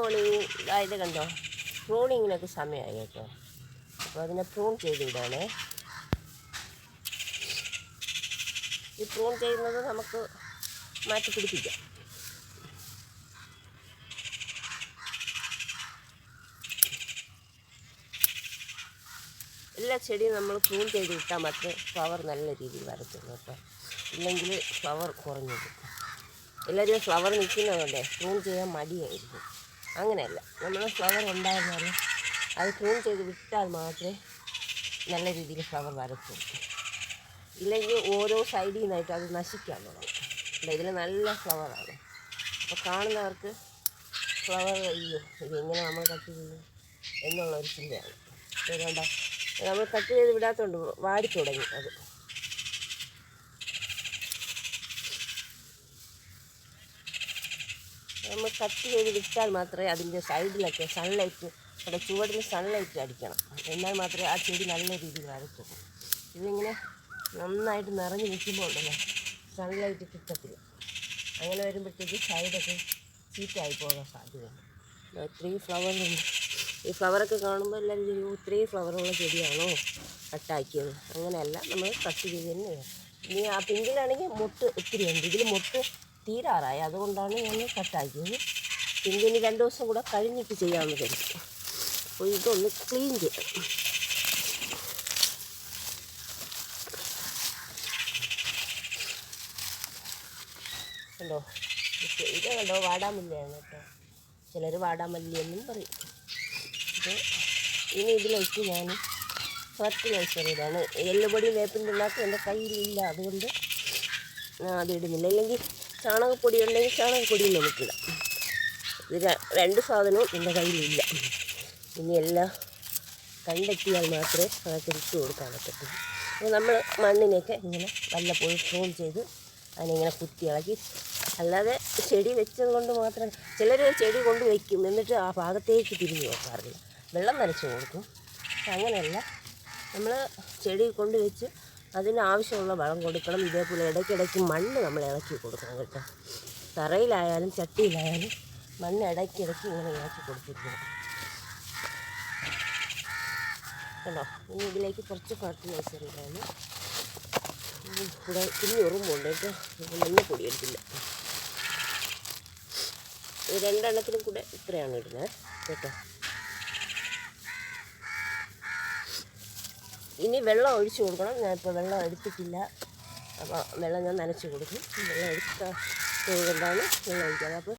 Morning ഇത് കണ്ടോ, പ്രൂണിങ്ങിനൊക്കെ സമയമായി കേട്ടോ. അപ്പോൾ അതിനെ പ്രൂൺ ചെയ്ത് വിടാണേ. ഈ പ്രൂൺ ചെയ്യുന്നത് നമുക്ക് മാറ്റി പിടിപ്പിക്കാം. എല്ലാ ചെടിയും നമ്മൾ പ്രൂൺ ചെയ്ത് വിട്ടാൽ മാത്രമേ ഫ്ലവർ നല്ല രീതിയിൽ വരത്തുള്ളൂ കേട്ടോ. ഇല്ലെങ്കിൽ ഫ്ലവർ കുറഞ്ഞു പോകും. എല്ലാവരും ഫ്ലവർ നിൽക്കുന്നതുകൊണ്ടേ പ്രൂൺ ചെയ്യാൻ മടിയായിരിക്കും. അങ്ങനെയല്ല, നമ്മൾ ഫ്ലവർ ഉണ്ടായിരുന്നാലും അത് പ്രൂൺ ചെയ്ത് വിട്ടാൽ മാത്രമേ നല്ല രീതിയിൽ ഫ്ലവർ വരത്തുള്ളൂ. ഇല്ലെങ്കിൽ ഓരോ സൈഡിൽ നിന്നായിട്ട് അത് നശിക്കാൻ തുടങ്ങും. ഇതിൽ നല്ല ഫ്ലവറാണ്. അപ്പോൾ കാണുന്നവർക്ക് ഫ്ലവർ അയ്യോ ഇതെങ്ങനെ നമ്മൾ കട്ട് ചെയ്യും എന്നുള്ളൊരു ചിന്തയാണ്. അതുകൊണ്ട് നമ്മൾ കട്ട് ചെയ്ത് വിടാത്തതുകൊണ്ട് വാടി തുടങ്ങി. അത് നമ്മൾ കട്ട് ചെയ്ത് വിട്ടാൽ മാത്രമേ അതിൻ്റെ സൈഡിലൊക്കെ സൺലൈറ്റ്, അവിടെ ചുവടിൽ സൺലൈറ്റ് അടിക്കണം. എന്നാൽ മാത്രമേ ആ ചെടി നല്ല രീതിയിൽ വരത്തുള്ളൂ. ഇതിങ്ങനെ നന്നായിട്ട് നിറഞ്ഞു നിൽക്കുമ്പോൾ ഉണ്ടല്ലോ സൺലൈറ്റ് കിട്ടത്തില്ല. അങ്ങനെ വരുമ്പോഴത്തേക്ക് സൈഡൊക്കെ ചീത്തയായി പോകാൻ സാധ്യതയുണ്ട്. 3 ഫ്ലവറുണ്ട്. ഈ ഫ്ലവറൊക്കെ കാണുമ്പോൾ എല്ലാവരും ചെയ്യും 3 ഫ്ലവറുള്ള ചെടിയാണോ കട്ടാക്കിയത്. അങ്ങനെയല്ല, നമ്മൾ കട്ട് ചെയ്ത് തന്നെയാണ്. ഇനി ആ പിങ്കിലാണെങ്കിൽ മൊട്ട് ഒത്തിരി ഉണ്ട്. ഇതിൽ മൊട്ട് തീരാറായി, അതുകൊണ്ടാണ് ഞാൻ കട്ടാക്കിയത്. പിങ്കിന് 2 ദിവസം കൂടെ കഴിഞ്ഞിട്ട് ചെയ്യാമെന്ന് കരുതി. അപ്പോൾ ഇതൊന്ന് ക്ലീൻ ചെയ്യാം. കണ്ടോ, ഇത് കണ്ടോ വാടാമല്ലിയാണ് കേട്ടോ. ചിലർ വാടാമല്ലി എന്നും പറയും. അപ്പോൾ ഇനി ഇതിലേക്ക് ഞാൻ ഫെർട്ടിലൈസർ ഇടാണ്. എല്ലുപൊടി വേപ്പിൻ്റെ ഉണ്ടാക്കി എൻ്റെ കയ്യിലില്ല, അതുകൊണ്ട് അതിടുന്നില്ല. ഇല്ലെങ്കിൽ ചാണകപ്പൊടി ഉണ്ടെങ്കിൽ ചാണകപ്പൊടിയും നമുക്കിടാം. ഇത് 2 സാധനവും എൻ്റെ കയ്യിലില്ല. ഇനി എല്ലാം കണ്ടെത്തിയാൽ മാത്രമേ അതൊക്കെ ഇട്ട് കൊടുക്കാൻ പറ്റത്തുള്ളൂ. അപ്പോൾ നമ്മൾ മണ്ണിനെയൊക്കെ ഇങ്ങനെ വല്ലപ്പോഴും പ്രൂൺ ചെയ്ത് അതിനിങ്ങനെ കുത്തി ഇളക്കി. അല്ലാതെ ചെടി വെച്ചത് കൊണ്ട് മാത്രം ചിലർ ചെടി കൊണ്ട് വയ്ക്കും, എന്നിട്ട് ആ ഭാഗത്തേക്ക് തിരിഞ്ഞു നോക്കാറില്ല. വെള്ളം നനച്ച് കൊടുക്കും. അങ്ങനെയല്ല, നമ്മൾ ചെടി കൊണ്ട് വെച്ച് അതിനാവശ്യമുള്ള വളം കൊടുക്കണം. ഇതേപോലെ ഇടയ്ക്കിടയ്ക്ക് മണ്ണ് നമ്മൾ ഇളക്കി കൊടുക്കണം കേട്ടോ. തറയിലായാലും ചട്ടിയിലായാലും മണ്ണ് ഇടയ്ക്കിടയ്ക്ക് ഇങ്ങനെ ഇളക്കി കൊടുത്തിരിക്കണം കേട്ടോ. ഇനി ഇതിലേക്ക് കുറച്ച് ഫെർട്ടിലൈസർ ഇടാണ്. ഇവിടെ കുഞ്ഞു ഉറുമ്പുണ്ട് കേട്ടോ, മഞ്ഞപ്പൊടി എടുത്തില്ല. 2 എണ്ണത്തിനും കൂടെ ഇത്രയാണ് ഇടുന്നത് കേട്ടോ. ഇനി വെള്ളം ഒഴിച്ച് കൊടുക്കണം. ഞാനിപ്പോൾ വെള്ളം എടുത്തിട്ടില്ല, അപ്പോൾ വെള്ളം ഞാൻ നനച്ച് കൊടുക്കും. വെള്ളം എടുത്ത കൊണ്ടാണ് വെള്ളം ഒഴിക്കാതെ. അപ്പോൾ